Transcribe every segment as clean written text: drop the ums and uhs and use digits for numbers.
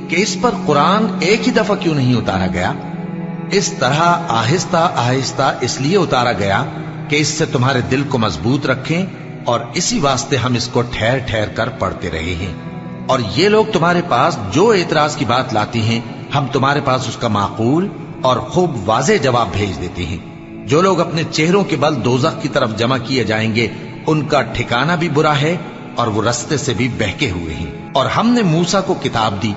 کہ اس پر قرآن ایک ہی دفعہ کیوں نہیں اتارا گیا؟ اس طرح آہستہ آہستہ اس لیے اتارا گیا کہ اس سے تمہارے دل کو مضبوط رکھیں، اور اسی واسطے ہم اس کو ٹھہر ٹھہر کر پڑھتے رہے ہیں۔ اور یہ لوگ تمہارے پاس جو اعتراض کی بات لاتی ہیں، ہم تمہارے پاس اس کا معقول اور خوب واضح جواب بھیج دیتے ہیں۔ جو لوگ اپنے چہروں کے بل دوزخ کی طرف جمع کیے جائیں گے، ان کا ٹھکانہ بھی برا ہے اور وہ رستے سے بھی بہکے ہوئے ہیں۔ اور ہم نے موسیٰ کو کتاب دی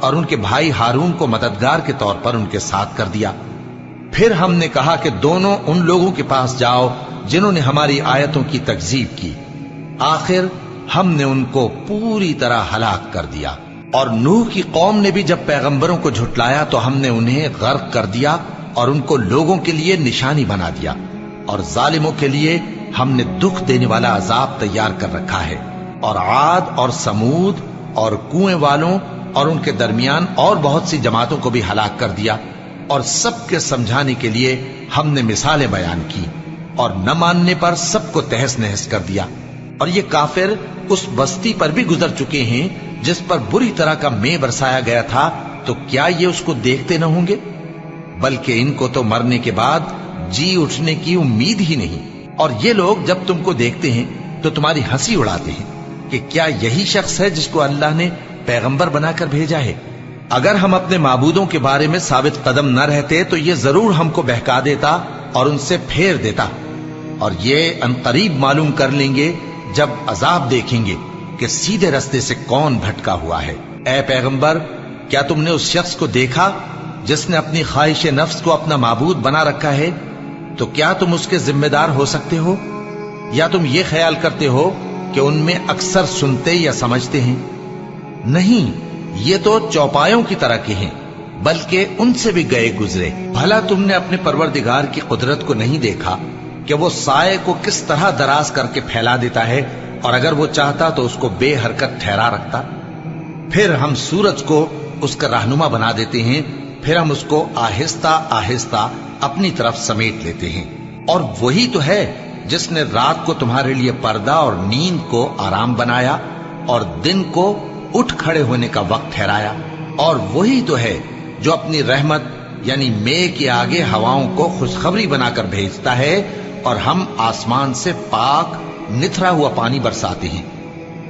اور ان کے بھائی ہارون کو مددگار کے طور پر ان کے ساتھ کر دیا۔ پھر ہم نے کہا کہ دونوں ان لوگوں کے پاس جاؤ جنہوں نے ہماری آیتوں کی تکذیب کی۔ آخر ہم نے ان کو پوری طرح ہلاک کر دیا۔ اور نوح کی قوم نے بھی جب پیغمبروں کو جھٹلایا تو ہم نے انہیں غرق کر دیا اور ان کو لوگوں کے لیے نشانی بنا دیا، اور ظالموں کے لیے ہم نے دکھ دینے والا عذاب تیار کر رکھا ہے۔ اور عاد اور سمود اور کنویں والوں اور ان کے درمیان اور بہت سی جماعتوں کو بھی ہلاک کر دیا، اور سب کے سمجھانے کے لیے ہم نے مثالیں بیان کی، اور نہ ماننے پر سب کو تہس نہس کر دیا۔ اور یہ کافر اس بستی پر بھی گزر چکے ہیں جس پر بری طرح کا مے برسایا گیا تھا، تو کیا یہ اس کو دیکھتے نہ ہوں گے؟ بلکہ ان کو تو مرنے کے بعد جی اٹھنے کی امید ہی نہیں۔ اور یہ لوگ جب تم کو دیکھتے ہیں تو تمہاری ہنسی اڑاتے ہیں کہ کیا یہی شخص ہے جس کو اللہ نے پیغمبر بنا کر بھیجا ہے؟ اگر ہم اپنے معبودوں کے بارے میں ثابت قدم نہ رہتے تو یہ ضرور ہم کو بہکا دیتا اور ان سے پھیر دیتا، اور یہ انقریب معلوم کر لیں گے جب عذاب دیکھیں گے کہ سیدھے رستے سے کون بھٹکا ہوا ہے۔ اے پیغمبر، کیا تم نے اس شخص کو دیکھا جس نے اپنی خواہش نفس کو اپنا معبود بنا رکھا ہے؟ تو کیا تم اس کے ذمہ دار ہو سکتے ہو؟ یا تم یہ خیال کرتے ہو کہ ان میں اکثر سنتے یا سمجھتے ہیں؟ نہیں، یہ تو چوپایوں کی طرح کے ہیں، بلکہ ان سے بھی گئے گزرے۔ بھلا تم نے اپنے پروردگار کی قدرت کو نہیں دیکھا کہ وہ سائے کو کس طرح دراز کر کے پھیلا دیتا ہے، اور اگر وہ چاہتا تو اس کو بے حرکت ٹھہرا رکھتا؟ پھر ہم سورج کو اس کا رہنما بنا دیتے ہیں، پھر ہم اس کو آہستہ آہستہ اپنی طرف سمیٹ لیتے ہیں۔ اور وہی تو ہے جس نے رات کو تمہارے لیے پردہ اور نیند کو آرام بنایا اور دن کو اٹھ کھڑے ہونے کا وقت ٹھہرایا۔ اور وہی تو ہے جو اپنی رحمت یعنی مے کے آگے ہواؤں کو خوشخبری بنا کر بھیجتا ہے، اور ہم آسمان سے پاک نتھرا ہوا پانی برساتے ہیں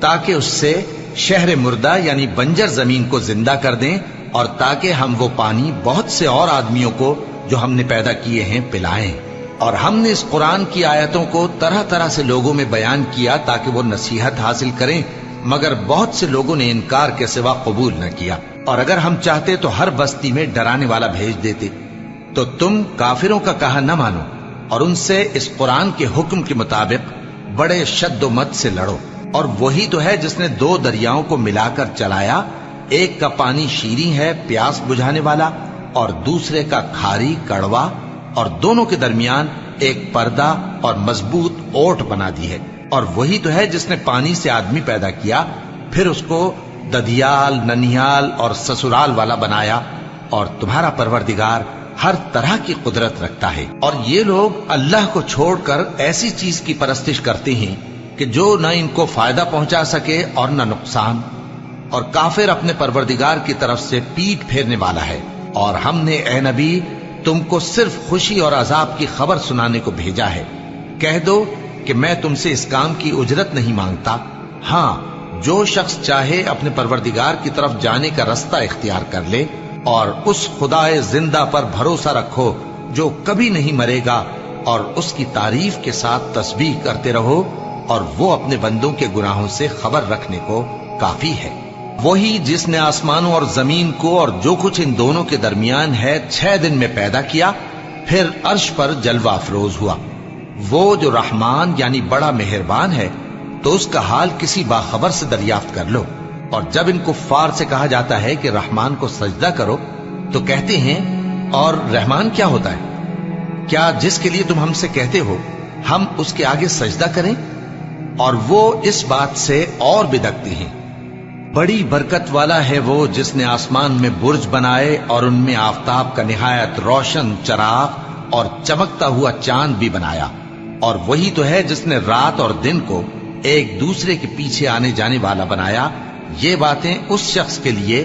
تاکہ اس سے شہر مردہ یعنی بنجر زمین کو زندہ کر دیں، اور تاکہ ہم وہ پانی بہت سے اور آدمیوں کو جو ہم نے پیدا کیے ہیں پلائیں۔ اور ہم نے اس قرآن کی آیتوں کو طرح طرح سے لوگوں میں بیان کیا تاکہ وہ نصیحت حاصل کریں، مگر بہت سے لوگوں نے انکار کے سوا قبول نہ کیا۔ اور اگر ہم چاہتے تو ہر بستی میں ڈرانے والا بھیج دیتے، تو تم کافروں کا کہا نہ مانو اور ان سے اس قرآن کے حکم کے مطابق بڑے شد و مت سے لڑو۔ اور وہی تو ہے جس نے دو دریاؤں کو ملا کر چلایا، ایک کا پانی شیریں ہے پیاس بجھانے والا، اور دوسرے کا کھاری کڑوا، اور دونوں کے درمیان ایک پردہ اور مضبوط اوٹ بنا دی ہے۔ اور وہی تو ہے جس نے پانی سے آدمی پیدا کیا، پھر اس کو ددیال، ننیال اور سسرال والا بنایا، اور تمہارا پروردگار ہر طرح کی قدرت رکھتا ہے۔ اور یہ لوگ اللہ کو چھوڑ کر ایسی چیز کی پرستش کرتے ہیں کہ جو نہ ان کو فائدہ پہنچا سکے اور نہ نقصان، اور کافر اپنے پروردگار کی طرف سے پیٹ پھیرنے والا ہے۔ اور ہم نے اے نبی تم کو صرف خوشی اور عذاب کی خبر سنانے کو بھیجا ہے۔ کہہ دو کہ میں تم سے اس کام کی اجرت نہیں مانگتا، ہاں جو شخص چاہے اپنے پروردگار کی طرف جانے کا رستہ اختیار کر لے، اور اس خدائے زندہ پر بھروسہ رکھو جو کبھی نہیں مرے گا، اور اس کی تعریف کے ساتھ تسبیح کرتے رہو، اور وہ اپنے بندوں کے گناہوں سے خبر رکھنے کو کافی ہے۔ وہی جس نے آسمانوں اور زمین کو اور جو کچھ ان دونوں کے درمیان ہے 6 دن میں پیدا کیا، پھر عرش پر جلوہ افروز ہوا۔ وہ جو رحمان یعنی بڑا مہربان ہے، تو اس کا حال کسی باخبر سے دریافت کر لو۔ اور جب ان کفار سے کہا جاتا ہے کہ رحمان کو سجدہ کرو، تو کہتے ہیں اور رحمان کیا ہوتا ہے؟ کیا جس کے لیے تم ہم سے کہتے ہو ہم اس کے آگے سجدہ کریں؟ اور وہ اس بات سے اور بدکتے ہیں۔ بڑی برکت والا ہے وہ جس نے آسمان میں برج بنائے اور ان میں آفتاب کا نہایت روشن چراغ اور چمکتا ہوا چاند بھی بنایا۔ اور وہی تو ہے جس نے رات اور دن کو ایک دوسرے کے پیچھے آنے جانے والا بنایا۔ یہ باتیں اس شخص کے لیے